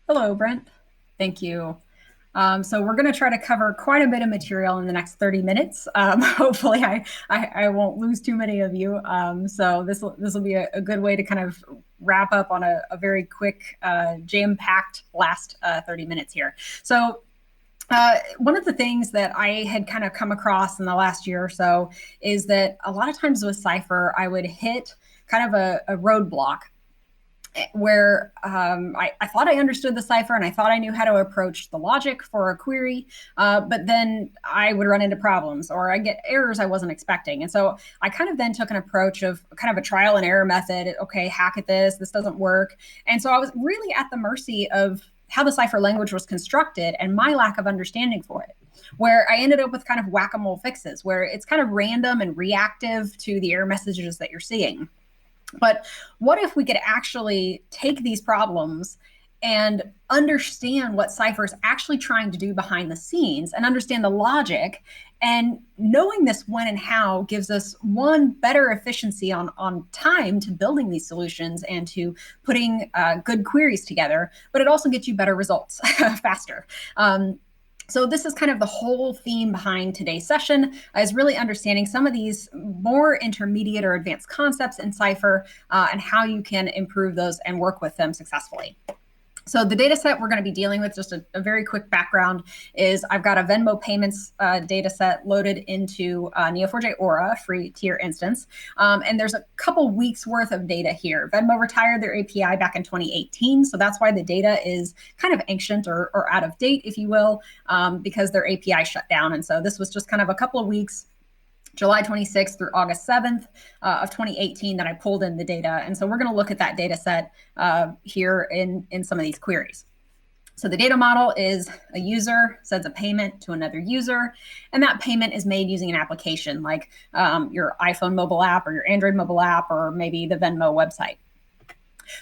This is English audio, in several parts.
Hello, Brent. Thank you. So we're going to try to cover quite a bit of material in the next 30 minutes. Hopefully, I won't lose too many of you. So this will be a good way to kind of wrap up on a very quick, jam-packed last 30 minutes here. So one of the things that I had kind of come across in the last year or so is that a lot of times with Cypher, I would hit kind of a roadblock where I thought I understood the cipher and I thought I knew how to approach the logic for a query, but then I would run into problems or I get errors I wasn't expecting. And so I kind of then took an approach of kind of a trial and error method. Okay, hack at this doesn't work. And so I was really at the mercy of how the cipher language was constructed and my lack of understanding for it, where I ended up with kind of whack-a-mole fixes where it's kind of random and reactive to the error messages that you're seeing. But what if we could actually take these problems and understand what Cypher is actually trying to do behind the scenes and understand the logic? And knowing this when and how gives us one better efficiency on time to building these solutions and to putting good queries together, but it also gets you better results faster. So this is kind of the whole theme behind today's session, is really understanding some of these more intermediate or advanced concepts in Cypher and how you can improve those and work with them successfully. So the data set we're going to be dealing with, just a very quick background, is I've got a Venmo payments data set loaded into Neo4j Aura free tier instance. And there's a couple weeks worth of data here. Venmo retired their API back in 2018. So that's why the data is kind of ancient or out of date, if you will, because their API shut down. And so this was just kind of a couple of weeks, July 26th through August 7th of 2018, that I pulled in the data. And so we're going to look at that data set here in some of these queries. So the data model is a user sends a payment to another user, and that payment is made using an application like your iPhone mobile app or your Android mobile app or maybe the Venmo website.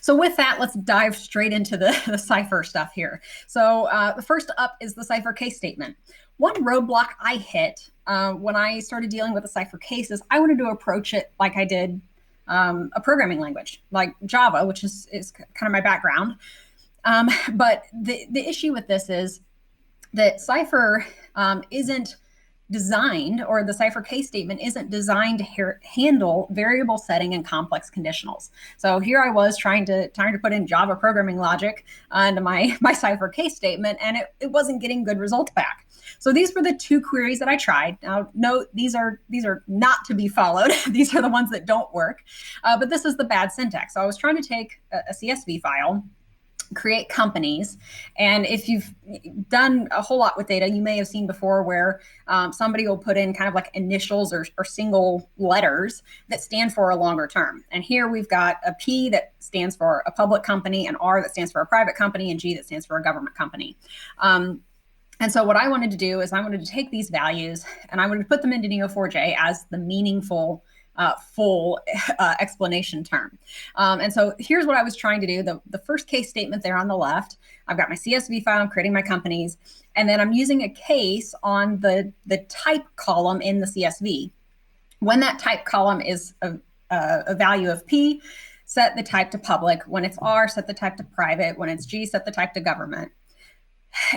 So with that, let's dive straight into the Cypher stuff here. So the first up is the Cypher case statement. One roadblock I hit when I started dealing with the Cypher cases, I wanted to approach it like I did a programming language, like Java, which is kind of my background. But the issue with this is that Cypher isn't designed, or the Cypher case statement isn't designed to handle variable setting and complex conditionals. So here I was trying to put in Java programming logic into my Cypher case statement, and it wasn't getting good results back. So these were the two queries that I tried. Now, note these are not to be followed. These are the ones that don't work. But this is the bad syntax. So I was trying to take a CSV file, create companies. And if you've done a whole lot with data, you may have seen before where somebody will put in kind of like initials or single letters that stand for a longer term. And here we've got a P that stands for a public company, an R that stands for a private company, and G that stands for a government company. And so what I wanted to do is I wanted to take these values and I wanted to put them into Neo4j as the meaningful full explanation term. And so here's what I was trying to do. The first case statement there on the left, I've got my CSV file, I'm creating my companies, and then I'm using a case on the type column in the CSV. When that type column is a value of P, set the type to public. When it's R, set the type to private. When it's G, set the type to government.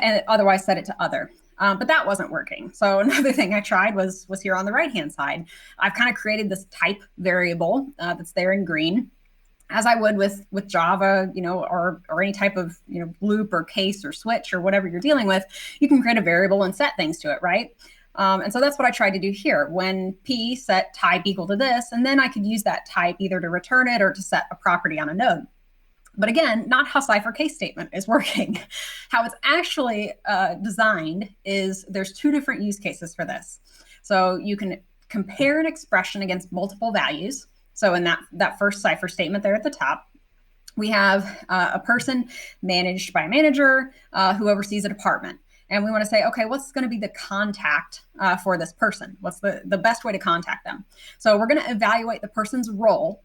And otherwise set it to other. But that wasn't working. So another thing I tried was here on the right-hand side. I've kind of created this type variable that's there in green, as I would with Java, or any type of, loop or case or switch or whatever you're dealing with. You can create a variable and set things to it, right? And so that's what I tried to do here. When P set type equal to this, and then I could use that type either to return it or to set a property on a node. But again, not how Cypher case statement is working. How it's actually designed is there's two different use cases for this. So you can compare an expression against multiple values. So in that first Cypher statement there at the top, we have a person managed by a manager who oversees a department. And we want to say, okay, what's going to be the contact for this person? What's the best way to contact them? So we're going to evaluate the person's role.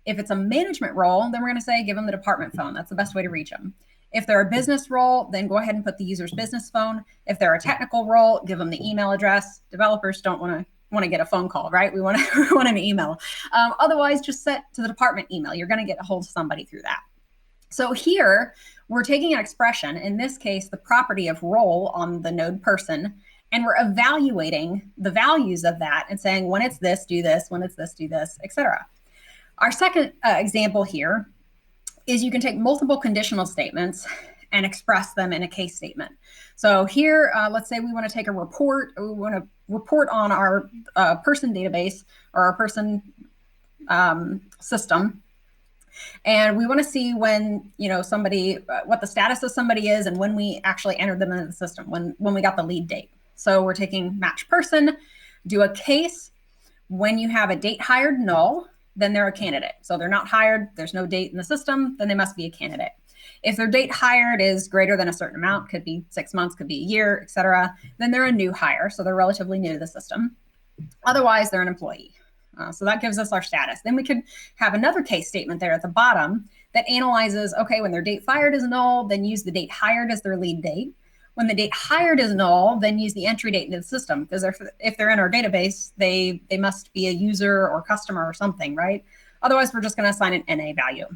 If it's a management role, then we're going to say, give them the department phone. That's the best way to reach them. If they're a business role, then go ahead and put the user's business phone. If they're a technical role, give them the email address. Developers don't want to get a phone call, right? We want an email. Otherwise, just set to the department email. You're going to get a hold of somebody through that. So here we're taking an expression, in this case, the property of role on the node person, and we're evaluating the values of that and saying, when it's this, do this, when it's this, do this, etc. Our second example here is you can take multiple conditional statements and express them in a case statement. So here, let's say we want to take a report, or we want to report on our person database or our person system. And we want to see when, somebody, what the status of somebody is and when we actually entered them into the system, when we got the lead date. So we're taking match person, do a case. When you have a date hired null, then they're a candidate. So they're not hired, there's no date in the system, then they must be a candidate. If their date hired is greater than a certain amount, could be 6 months, could be a year, etc., then they're a new hire, so they're relatively new to the system. Otherwise, they're an employee. So that gives us our status. Then we could have another case statement there at the bottom that analyzes, okay, when their date fired is null, then use the date hired as their lead date. When the date hired is null, then use the entry date into the system, because if they're in our database, they must be a user or customer or something, right? Otherwise, we're just going to assign an NA value.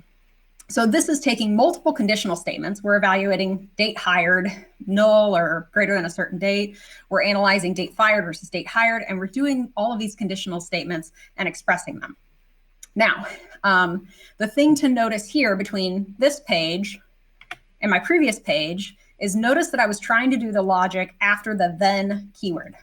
So this is taking multiple conditional statements. We're evaluating date hired, null, or greater than a certain date. We're analyzing date fired versus date hired, and we're doing all of these conditional statements and expressing them. Now, the thing to notice here between this page and my previous page is notice that I was trying to do the logic after the then keyword,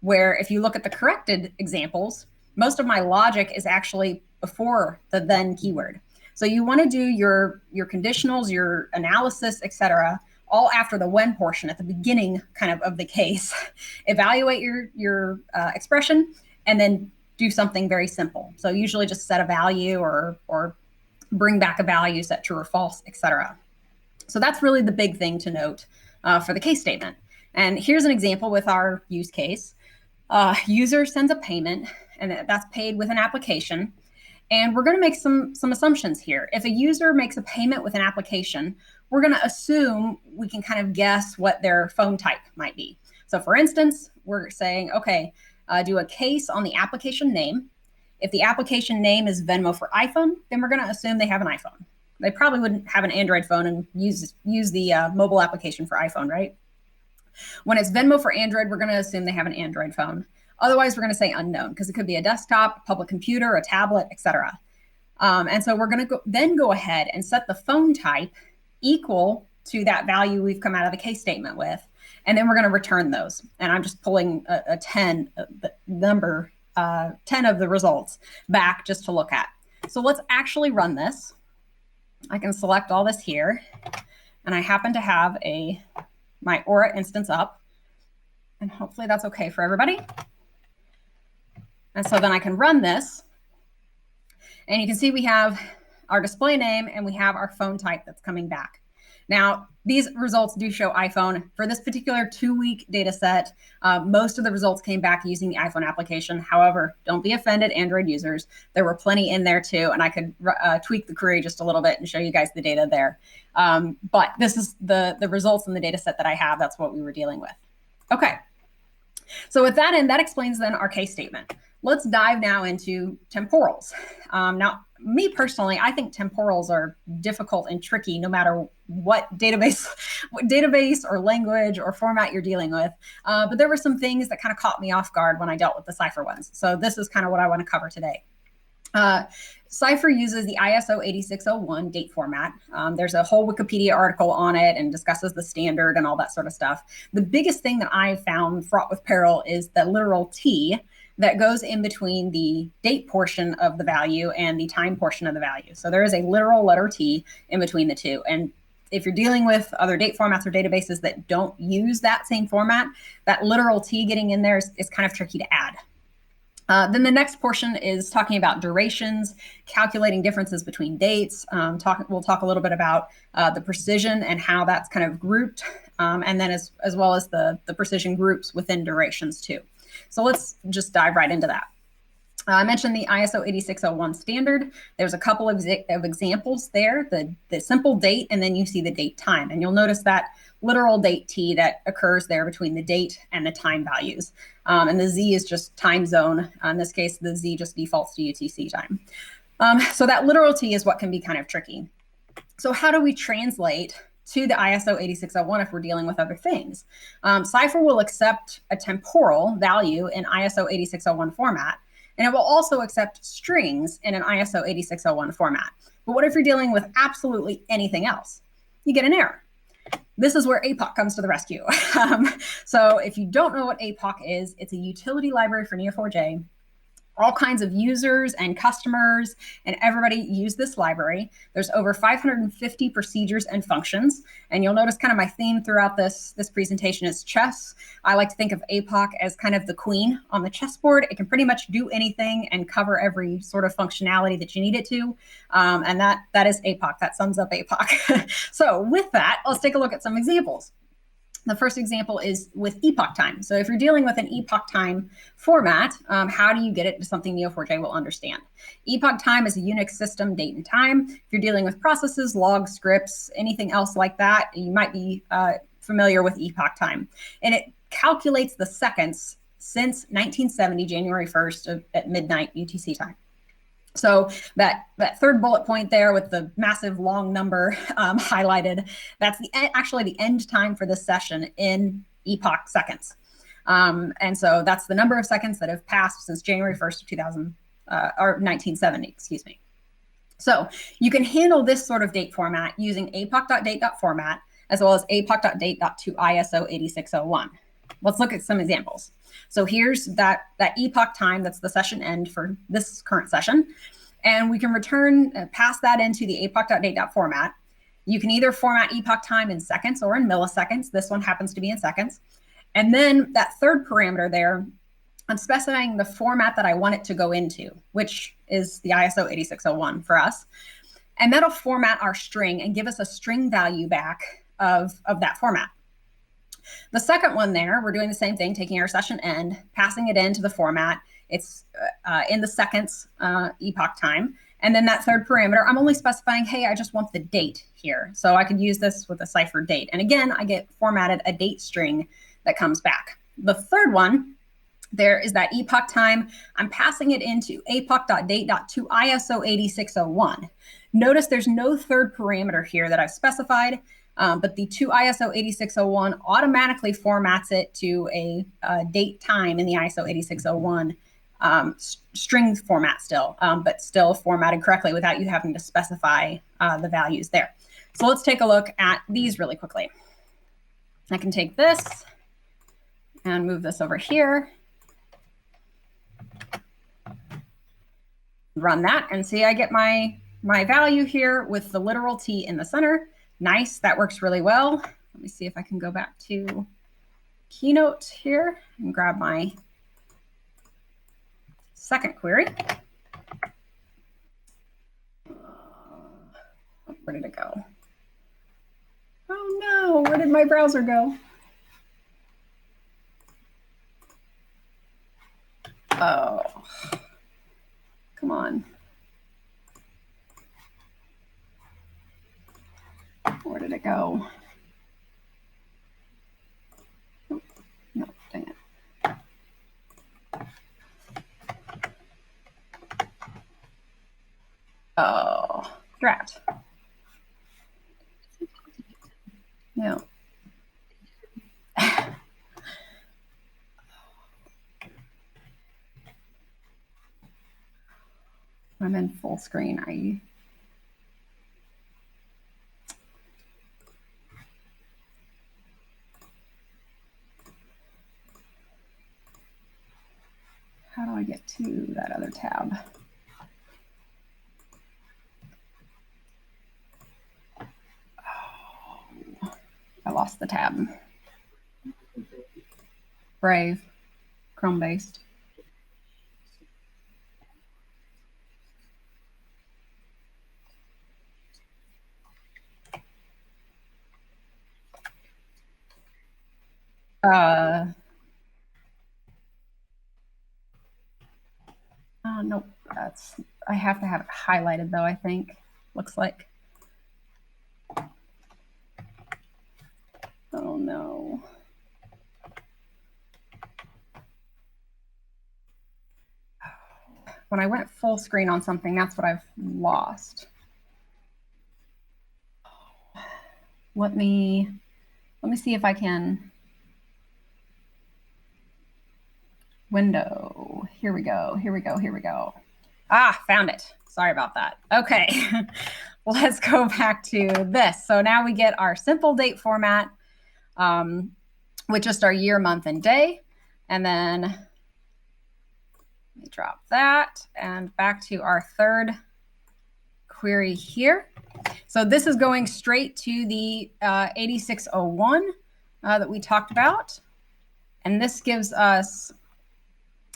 where if you look at the corrected examples, most of my logic is actually before the then keyword. So you want to do your conditionals, your analysis, etc., all after the when portion at the beginning kind of the case. Evaluate your expression and then do something very simple. So usually just set a value or bring back a value, set true or false, etc. So that's really the big thing to note for the case statement. And here's an example with our use case. User sends a payment, and that's paid with an application. And we're going to make some assumptions here. If a user makes a payment with an application, we're going to assume we can kind of guess what their phone type might be. So for instance, we're saying, okay, do a case on the application name. If the application name is Venmo for iPhone, then we're going to assume they have an iPhone. They probably wouldn't have an Android phone and use the mobile application for iPhone, right? When it's Venmo for Android, we're going to assume they have an Android phone. Otherwise, we're going to say unknown, because it could be a desktop, public computer, a tablet, etc. And so we're going to then go ahead and set the phone type equal to that value we've come out of the case statement with, and then we're going to return those. And I'm just pulling a 10, the number 10 of the results back just to look at. So let's actually run this. I can select all this here, and I happen to have my Aura instance up, and hopefully that's okay for everybody. And so then I can run this, and you can see we have our display name and we have our phone type that's coming back. Now, these results do show iPhone. For this particular 2-week data set, most of the results came back using the iPhone application. However, don't be offended, Android users. There were plenty in there too, and I could tweak the query just a little bit and show you guys the data there. But this is the results in the data set that I have. That's what we were dealing with. Okay. So with that in, that explains then our case statement. Let's dive now into temporals. Now, me personally, I think temporals are difficult and tricky no matter what database or language or format you're dealing with. But there were some things that kind of caught me off guard when I dealt with the Cypher ones. So this is kind of what I want to cover today. Cypher uses the ISO 8601 date format. There's a whole Wikipedia article on it and discusses the standard and all that sort of stuff. The biggest thing that I found fraught with peril is the literal T that goes in between the date portion of the value and the time portion of the value. So there is a literal letter T in between the two. And if you're dealing with other date formats or databases that don't use that same format, that literal T getting in there is kind of tricky to add. Then the next portion is talking about durations, calculating differences between dates. We'll talk a little bit about the precision and how that's kind of grouped, and then as well as the precision groups within durations too. So let's just dive right into that. I mentioned the ISO 8601 standard. There's a couple of examples there, the simple date, and then you see the date time. And you'll notice that literal date T that occurs there between the date and the time values. And the Z is just time zone. In this case, the Z just defaults to UTC time. So that literal T is what can be kind of tricky. So how do we translate to the ISO 8601 if we're dealing with other things? Cypher will accept a temporal value in ISO 8601 format, and it will also accept strings in an ISO 8601 format. But what if you're dealing with absolutely anything else? You get an error. This is where APOC comes to the rescue. So if you don't know what APOC is, it's a utility library for Neo4j. All kinds of users and customers and everybody use this library. There's over 550 procedures and functions. And you'll notice kind of my theme throughout this presentation is chess. I like to think of APOC as kind of the queen on the chessboard. It can pretty much do anything and cover every sort of functionality that you need it to. And that is APOC. That sums up APOC. So with that, let's take a look at some examples. The first example is with epoch time. So if you're dealing with an epoch time format, how do you get it to something Neo4j will understand? Epoch time is a Unix system date and time. If you're dealing with processes, logs, scripts, anything else like that, you might be familiar with epoch time. And it calculates the seconds since 1970, January 1st at midnight UTC time. So that third bullet point there with the massive long number highlighted, that's actually the end time for this session in epoch seconds. And so that's the number of seconds that have passed since January 1st of 1970, excuse me. So you can handle this sort of date format using apoc.date.format as well as apoc.date.to-ISO 8601. Let's look at some examples. So here's that epoch time, that's the session end for this current session. And we can return, pass that into the apoc.date.format. You can either format epoch time in seconds or in milliseconds. This one happens to be in seconds. And then that third parameter there, I'm specifying the format that I want it to go into, which is the ISO 8601 for us. And that'll format our string and give us a string value back of that format. The second one there, we're doing the same thing, taking our session end, passing it into the format. It's in the seconds epoch time. And then that third parameter, I'm only specifying, hey, I just want the date here. So I could use this with a Cypher date. And again, I get formatted a date string that comes back. The third one, there is that epoch time. I'm passing it into apoc.date.to-ISO 8601. Notice there's no third parameter here that I've specified. But the to-ISO 8601 automatically formats it to a date time in the ISO 8601 string format still, but still formatted correctly without you having to specify the values there. So let's take a look at these really quickly. I can take this and move this over here. Run that and see I get my value here with the literal T in the center. Nice, that works really well. Let me see if I can go back to Keynote here and grab my second query. Where did it go? Oh no, where did my browser go? Oh, come on. Where did it go? Oh, no, dang it. Oh, drat. No. I'm in full screen. How do I get to that other tab? Oh, I lost the tab. Brave, Chrome-based. Nope, I have to have it highlighted though, I think. Looks like. Oh no. When I went full screen on something, that's what I've lost. let me see if I can. Window. Here we go. Ah, found it. Sorry about that. Okay. Let's go back to this. So now we get our simple date format with just our year, month, and day. And then let me drop that and back to our third query here. So this is going straight to the 8601 that we talked about. And this gives us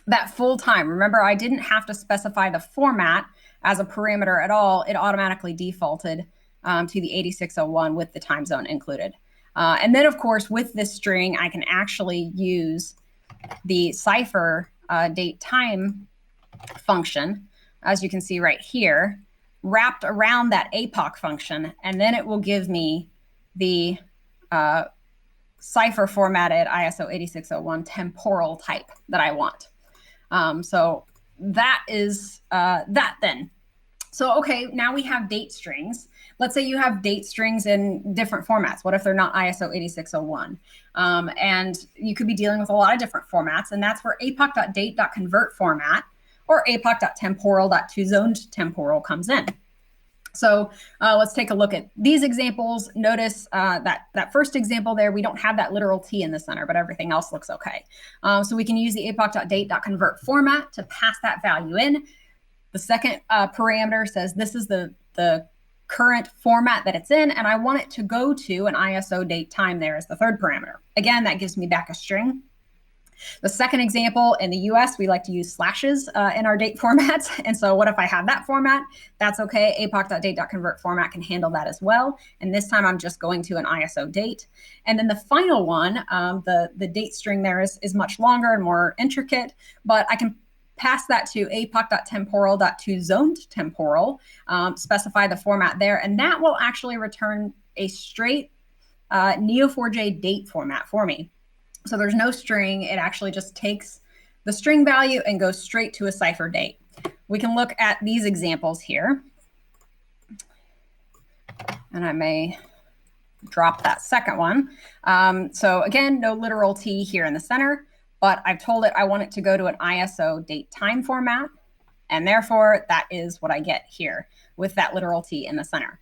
that full time. Remember, I didn't have to specify the format as a parameter at all. It automatically defaulted to the 8601 with the time zone included. And then, of course, with this string, I can actually use the Cypher date time function, as you can see right here, wrapped around that APOC function, and then it will give me the Cypher formatted ISO 8601 temporal type that I want. So that is that then. So, okay, now we have date strings. Let's say you have date strings in different formats. What if they're not ISO 8601? And you could be dealing with a lot of different formats, and that's where apoc.date.convert format or apoc.temporal.toZonedTemporal comes in. So let's take a look at these examples. Notice that first example there, we don't have that literal T in the center, but everything else looks okay. So we can use the apoc.date.convert format to pass that value in. The second parameter says this is the current format that it's in, and I want it to go to an ISO date time there as the third parameter. Again, that gives me back a string. The second example, in the US, we like to use slashes in our date formats. And so what if I have that format? That's okay. apoc.date.convert format can handle that as well. And this time I'm just going to an ISO date. And then the final one, the date string there is much longer and more intricate, but I can pass that to apoc.temporal.toZonedTemporal, specify the format there, and that will actually return a straight Neo4j date format for me. So there's no string. It actually just takes the string value and goes straight to a Cypher date. We can look at these examples here. And I may drop that second one. So again, no literal T here in the center, but I've told it I want it to go to an ISO date time format. And therefore, that is what I get here with that literal T in the center.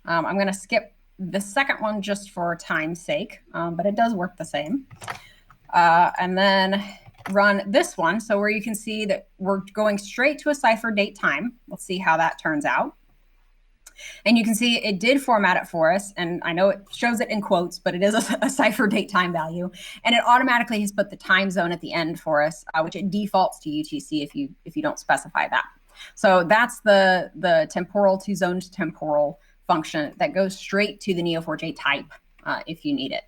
I'm going to skip the second one just for time's sake, but it does work the same. And then run this one. So where you can see that we're going straight to a Cypher date time. Let's see how that turns out. And you can see it did format it for us. And I know it shows it in quotes, but it is a Cypher date time value. And it automatically has put the time zone at the end for us, which it defaults to UTC if you don't specify that. So that's the temporal to zoned temporal function that goes straight to the Neo4j type if you need it.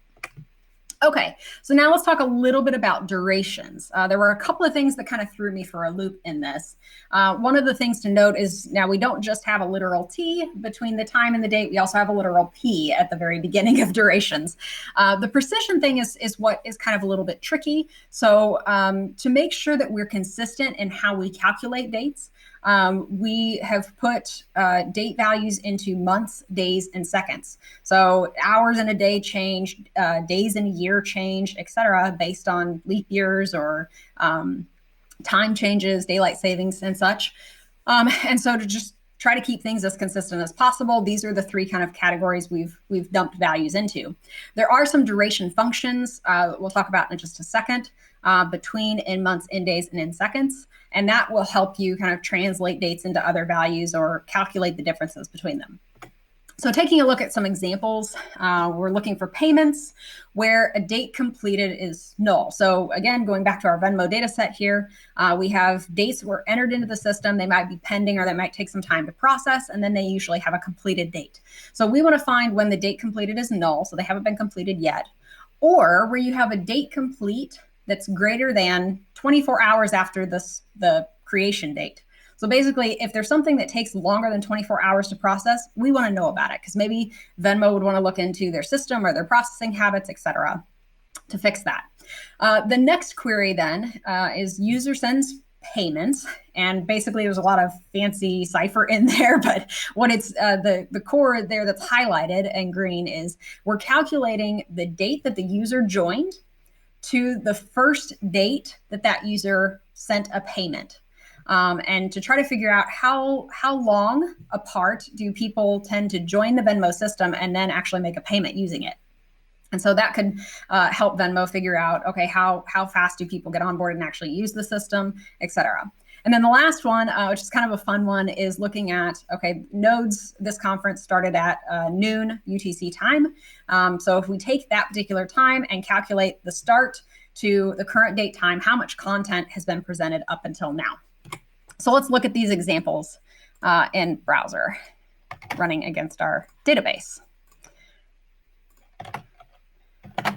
Okay, so now let's talk a little bit about durations. There were a couple of things that kind of threw me for a loop in this. One of the things to note is now we don't just have a literal T between the time and the date, we also have a literal P at the very beginning of durations. The precision thing is what is kind of a little bit tricky. So to make sure that we're consistent in how we calculate dates, we have put date values into months, days, and seconds. So hours in a day change, days in a year change, etc., based on leap years or time changes, daylight savings, and such. And so to just try to keep things as consistent as possible, these are the three kind of categories we've dumped values into. There are some duration functions we'll talk about in just a second between in months, in days, and in seconds. And that will help you kind of translate dates into other values or calculate the differences between them. So taking a look at some examples, we're looking for payments where a date completed is null. So again, going back to our Venmo data set here, we have dates were entered into the system. They might be pending or they might take some time to process, and then they usually have a completed date. So we want to find when the date completed is null, so they haven't been completed yet, or where you have a date complete that's greater than 24 hours after the creation date. So basically, if there's something that takes longer than 24 hours to process, we want to know about it because maybe Venmo would want to look into their system or their processing habits, et cetera, to fix that. The next query then is user sends payments. And basically there's a lot of fancy Cypher in there, but what it's the core there that's highlighted in green is we're calculating the date that the user joined to the first date that that user sent a payment. And to try to figure out how long apart do people tend to join the Venmo system and then actually make a payment using it. And so that could help Venmo figure out, okay, how fast do people get on board and actually use the system, et cetera. And then the last one, which is kind of a fun one, is looking at, okay, nodes, this conference started at noon UTC time. So if we take that particular time and calculate the start to the current date time, how much content has been presented up until now. So let's look at these examples in browser running against our database.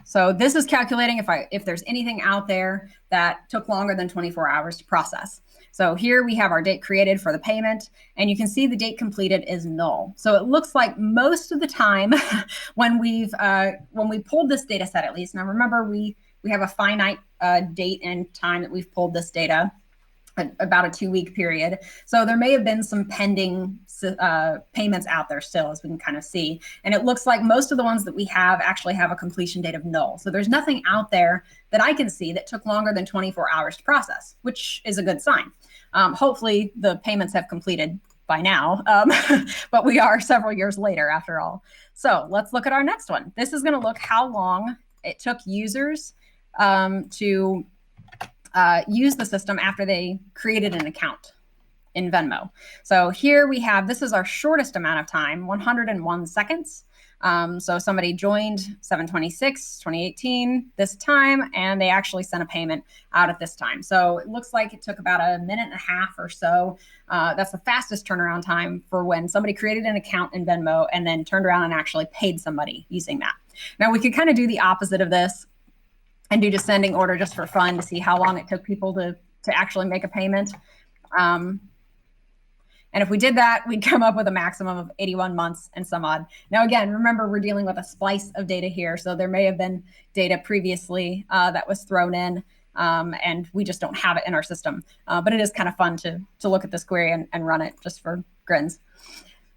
So this is calculating if there's anything out there that took longer than 24 hours to process. So here we have our date created for the payment, and you can see the date completed is null. So it looks like most of the time when we pulled this data set, at least, now remember we have a finite date and time that we've pulled this data, about a 2-week period. So there may have been some pending payments out there still, as we can kind of see. And it looks like most of the ones that we have actually have a completion date of null. So there's nothing out there that I can see that took longer than 24 hours to process, which is a good sign. Hopefully the payments have completed by now, but we are several years later after all. So let's look at our next one. This is going to look how long it took users to use the system after they created an account in Venmo. So here we have, this is our shortest amount of time, 101 seconds. So somebody joined 7/26/2018 this time, and they actually sent a payment out at this time. So it looks like it took about a minute and a half or so. That's the fastest turnaround time for when somebody created an account in Venmo and then turned around and actually paid somebody using that. Now we could kind of do the opposite of this and do descending order just for fun to see how long it took people to actually make a payment. And if we did that, we'd come up with a maximum of 81 months and some odd. Now, again, remember, we're dealing with a splice of data here. So there may have been data previously that was thrown in, and we just don't have it in our system. But it is kind of fun to look at this query and run it just for grins.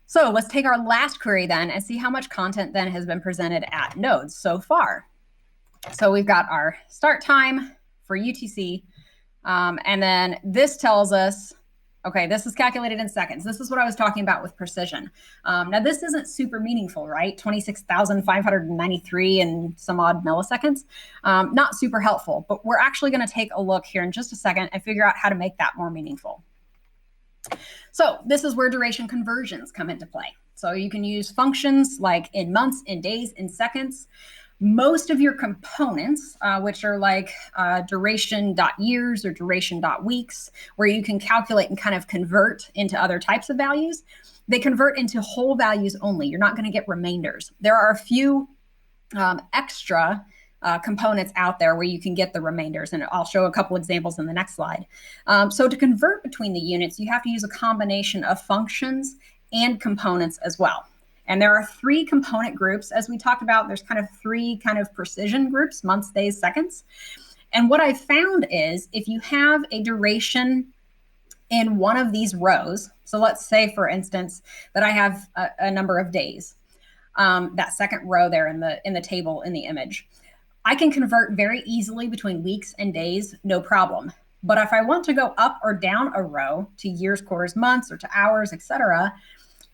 So let's take our last query then and see how much content then has been presented at nodes so far. So we've got our start time for UTC, and then this tells us, okay, this is calculated in seconds. This is what I was talking about with precision. Now this isn't super meaningful, right? 26,593 and some odd milliseconds. Not super helpful, but we're actually going to take a look here in just a second and figure out how to make that more meaningful. So this is where duration conversions come into play. So you can use functions like in months, in days, in seconds. Most of your components, which are like duration.years or duration.weeks, where you can calculate and kind of convert into other types of values, they convert into whole values only. You're not going to get remainders. There are a few extra components out there where you can get the remainders, and I'll show a couple examples in the next slide. So to convert between the units, you have to use a combination of functions and components as well. And there are 3 component groups, as we talked about. There's kind of 3 kind of precision groups: months, days, seconds. And what I found is if you have a duration in one of these rows, so let's say, for instance, that I have a number of days, that second row there in the table in the image, I can convert very easily between weeks and days, no problem. But if I want to go up or down a row to years, quarters, months, or to hours, etc.,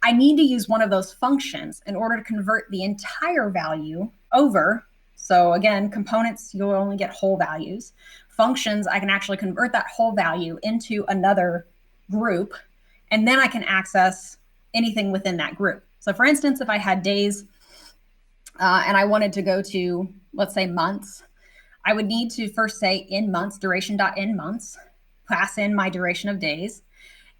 I need to use one of those functions in order to convert the entire value over. So again, components, you'll only get whole values. Functions, I can actually convert that whole value into another group, and then I can access anything within that group. So for instance, if I had days and I wanted to go to, let's say, months, I would need to first say in months, duration.in months, pass in my duration of days.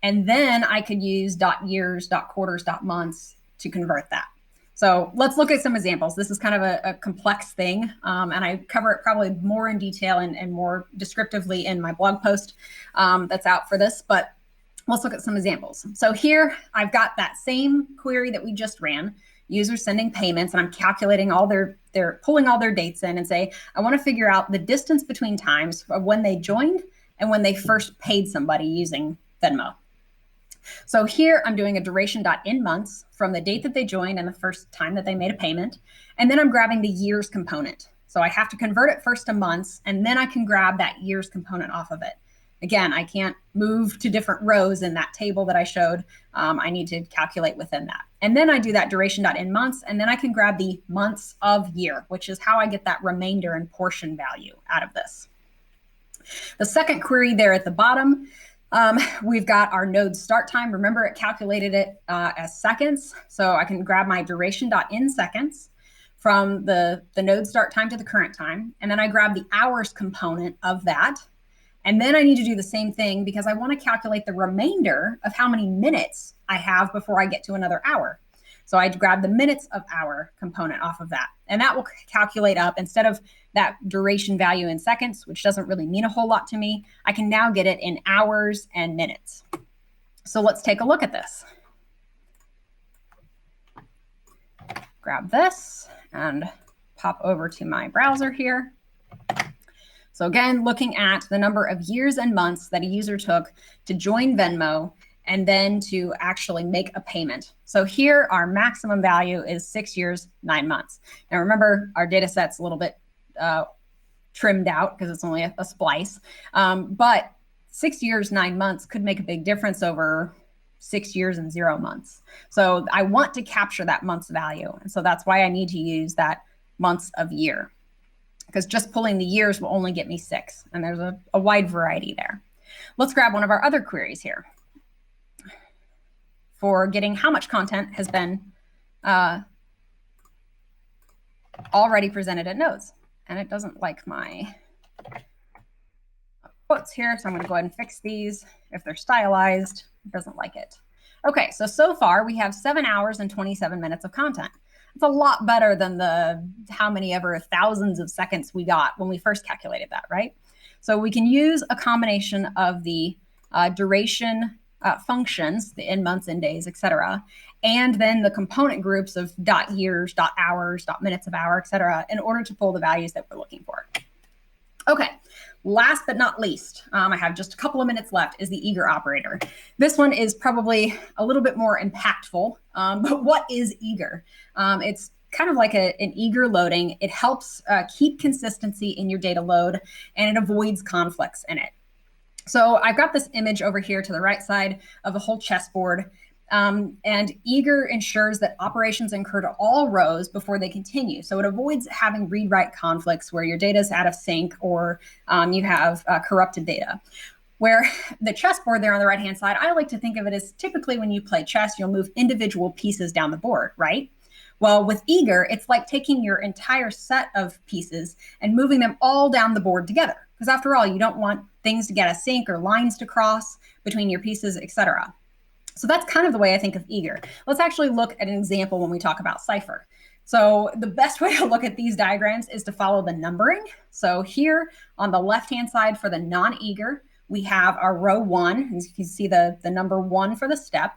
And then I could use .years, .quarters, .months to convert that. So let's look at some examples. This is kind of a complex thing, and I cover it probably more in detail and more descriptively in my blog post that's out for this, but let's look at some examples. So here I've got that same query that we just ran, users sending payments, and I'm calculating all they're pulling all their dates in and say, I want to figure out the distance between times of when they joined and when they first paid somebody using Venmo. So here I'm doing a duration.in months from the date that they joined and the first time that they made a payment. And then I'm grabbing the years component. So I have to convert it first to months, and then I can grab that years component off of it. Again, I can't move to different rows in that table that I showed. I need to calculate within that. And then I do that duration.in months, and then I can grab the months of year, which is how I get that remainder and portion value out of this. The second query there at the bottom, we've got our node start time. Remember, it calculated it as seconds. So I can grab my duration.in seconds from the node start time to the current time. And then I grab the hours component of that. And then I need to do the same thing because I want to calculate the remainder of how many minutes I have before I get to another hour. So I grab the minutes of hour component off of that. And that will calculate up, instead of that duration value in seconds, which doesn't really mean a whole lot to me, I can now get it in hours and minutes. So let's take a look at this. Grab this and pop over to my browser here. So again, looking at the number of years and months that a user took to join Venmo and then to actually make a payment. So here our maximum value is 6 years, 9 months. Now remember, our data set's a little bit trimmed out because it's only a splice. But 6 years, 9 months could make a big difference over 6 years and 0 months. So I want to capture that month's value. And so that's why I need to use that months of year, because just pulling the years will only get me 6. And there's a wide variety there. Let's grab one of our other queries here for getting how much content has been already presented at nodes. And it doesn't like my quotes here, so I'm going to go ahead and fix these. If they're stylized, it doesn't like it. Okay, so far we have 7 hours and 27 minutes of content. It's a lot better than the how many ever thousands of seconds we got when we first calculated that, right? So we can use a combination of the duration functions, the in months, in days, etc., and then the component groups of .years, .hours, .minutes of hour, etc., in order to pull the values that we're looking for. Okay, last but not least, I have just a couple of minutes left, is the eager operator. This one is probably a little bit more impactful, but what is eager? It's kind of like an eager loading. It helps keep consistency in your data load, and it avoids conflicts in it. So I've got this image over here to the right side of the whole chessboard. And eager ensures that operations incur to all rows before they continue. So it avoids having read-write conflicts where your data is out of sync or you have corrupted data. Where the chessboard there on the right-hand side, I like to think of it as typically when you play chess, you'll move individual pieces down the board, right? Well, with eager, it's like taking your entire set of pieces and moving them all down the board together. Because after all, you don't want things to get out of sync or lines to cross between your pieces, etc. So that's kind of the way I think of eager. Let's actually look at an example when we talk about Cypher. So the best way to look at these diagrams is to follow the numbering. So here on the left-hand side for the non-eager, we have our row 1. As you can see the number 1 for the step.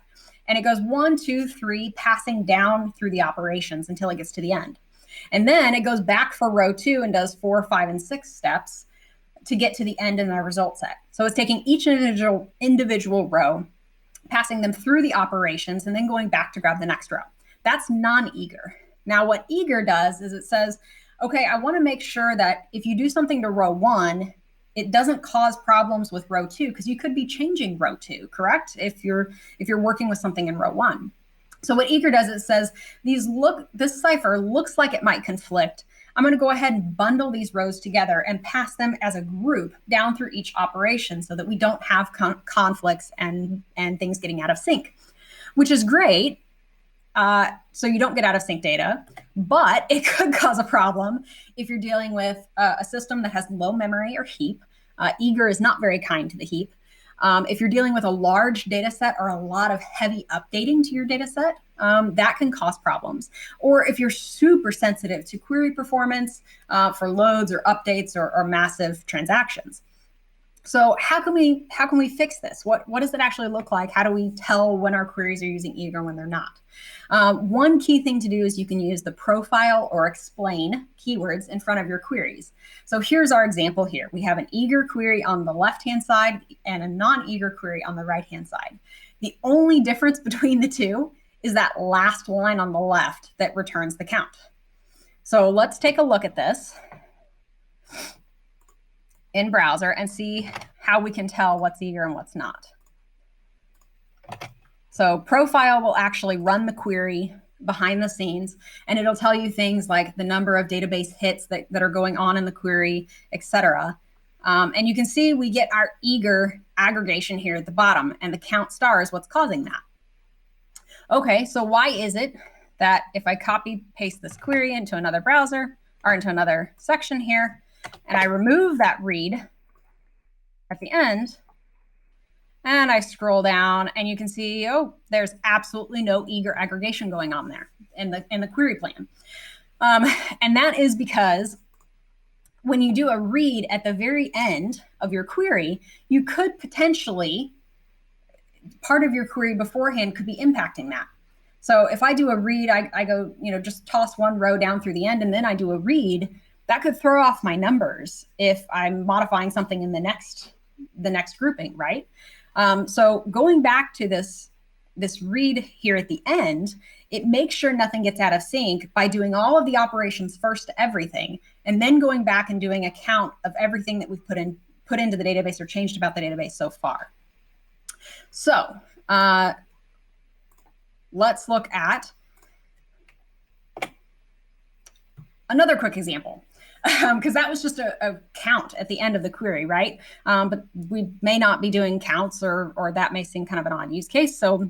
And it goes 1, 2, 3, passing down through the operations until it gets to the end. And then it goes back for row 2 and does 4, 5, and 6 steps to get to the end in the result set. So it's taking each individual row, passing them through the operations, and then going back to grab the next row. That's non-eager. Now, what eager does is it says, okay, I want to make sure that if you do something to row 1, it doesn't cause problems with row 2, because you could be changing row 2, correct? If you're working with something in row 1. So what eager does, it says, this cipher looks like it might conflict. I'm going to go ahead and bundle these rows together and pass them as a group down through each operation so that we don't have conflicts and things getting out of sync, which is great. So you don't get out of sync data, but it could cause a problem if you're dealing with a system that has low memory or heap. Eager is not very kind to the heap. If you're dealing with a large data set or a lot of heavy updating to your data set, that can cause problems. Or if you're super sensitive to query performance for loads or updates or massive transactions. So how can we fix this? What does it actually look like? How do we tell when our queries are using eager and when they're not? One key thing to do is you can use the profile or explain keywords in front of your queries. So here's our example here. We have an eager query on the left-hand side and a non-eager query on the right-hand side. The only difference between the two is that last line on the left that returns the count. So let's take a look at this in browser and see how we can tell what's eager and what's not. So profile will actually run the query behind the scenes, and it'll tell you things like the number of database hits that are going on in the query, etc. And you can see we get our eager aggregation here at the bottom, and the count star is what's causing that. Okay, so why is it that if I copy paste this query into another browser or into another section here, and I remove that read at the end, and I scroll down, and you can see, oh, there's absolutely no eager aggregation going on there in the query plan. And that is because when you do a read at the very end of your query, you could potentially, part of your query beforehand could be impacting that. So if I do a read, I go, just toss one row down through the end, and then I do a read, that could throw off my numbers if I'm modifying something in the next grouping, right? So going back to this read here at the end, it makes sure nothing gets out of sync by doing all of the operations first to everything, and then going back and doing a count of everything that we've put into the database or changed about the database so far. So let's look at another quick example, because that was just a count at the end of the query, right? But we may not be doing counts, or that may seem kind of an odd use case. So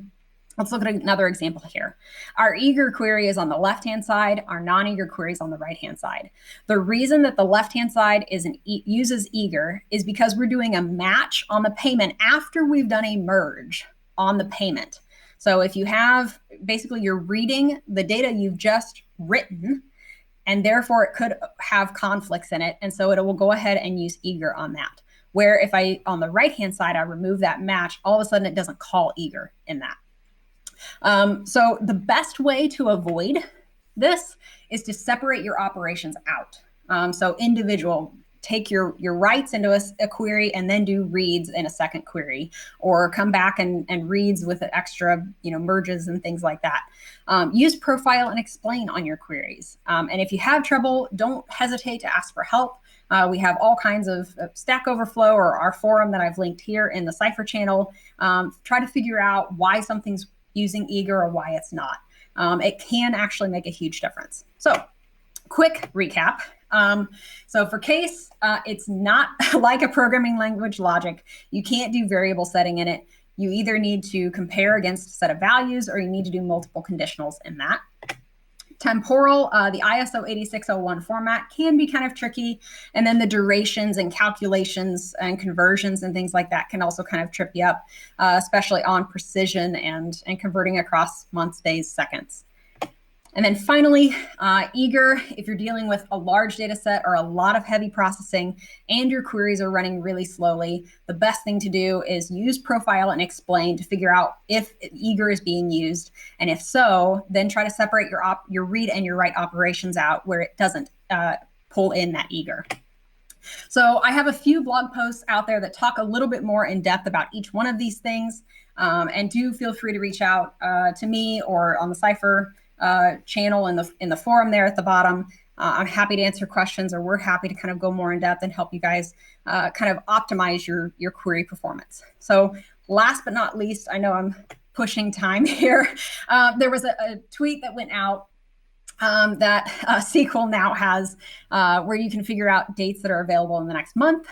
let's look at another example here. Our eager query is on the left-hand side. Our non-eager query is on the right-hand side. The reason that the left-hand side uses eager is because we're doing a match on the payment after we've done a merge on the payment. So if you have, basically you're reading the data you've just written, and therefore it could have conflicts in it. And so it will go ahead and use eager on that. Where if on the right-hand side, I remove that match, all of a sudden it doesn't call eager in that. So the best way to avoid this is to separate your operations out. So individual, take your writes into a query and then do reads in a second query, or come back and reads with extra merges and things like that. Use profile and explain on your queries. And if you have trouble, don't hesitate to ask for help. We have all kinds of Stack Overflow or our forum that I've linked here in the Cypher channel. Try to figure out why something's using eager or why it's not. It can actually make a huge difference. So quick recap. So for case, it's not like a programming language logic. You can't do variable setting in it. You either need to compare against a set of values, or you need to do multiple conditionals in that. Temporal, the ISO 8601 format can be kind of tricky. And then the durations and calculations and conversions and things like that can also kind of trip you up, especially on precision and converting across months, days, seconds. And then finally, eager, if you're dealing with a large data set or a lot of heavy processing and your queries are running really slowly, the best thing to do is use profile and explain to figure out if eager is being used. And if so, then try to separate your read and your write operations out where it doesn't pull in that eager. So I have a few blog posts out there that talk a little bit more in depth about each one of these things. And do feel free to reach out to me or on the Cypher channel in the forum there at the bottom. I'm happy to answer questions, or we're happy to kind of go more in depth and help you guys kind of optimize your query performance. So last but not least, I know I'm pushing time here. There was a tweet that went out that SQL now has where you can figure out dates that are available in the next month.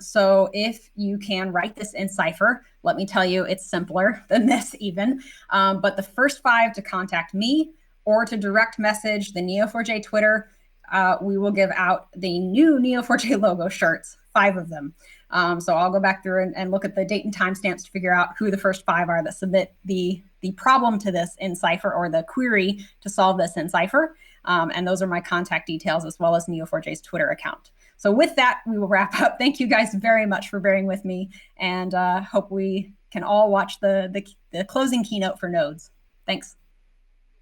So if you can write this in Cypher, let me tell you, it's simpler than this even. But the first 5 to contact me or to direct message the Neo4j Twitter, we will give out the new Neo4j logo shirts, 5 of them. So I'll go back through and look at the date and timestamps to figure out who the first 5 are that submit the problem to this in Cypher, or the query to solve this in Cypher. And those are my contact details, as well as Neo4j's Twitter account. So with that, we will wrap up. Thank you guys very much for bearing with me, and hope we can all watch the closing keynote for Nodes. Thanks.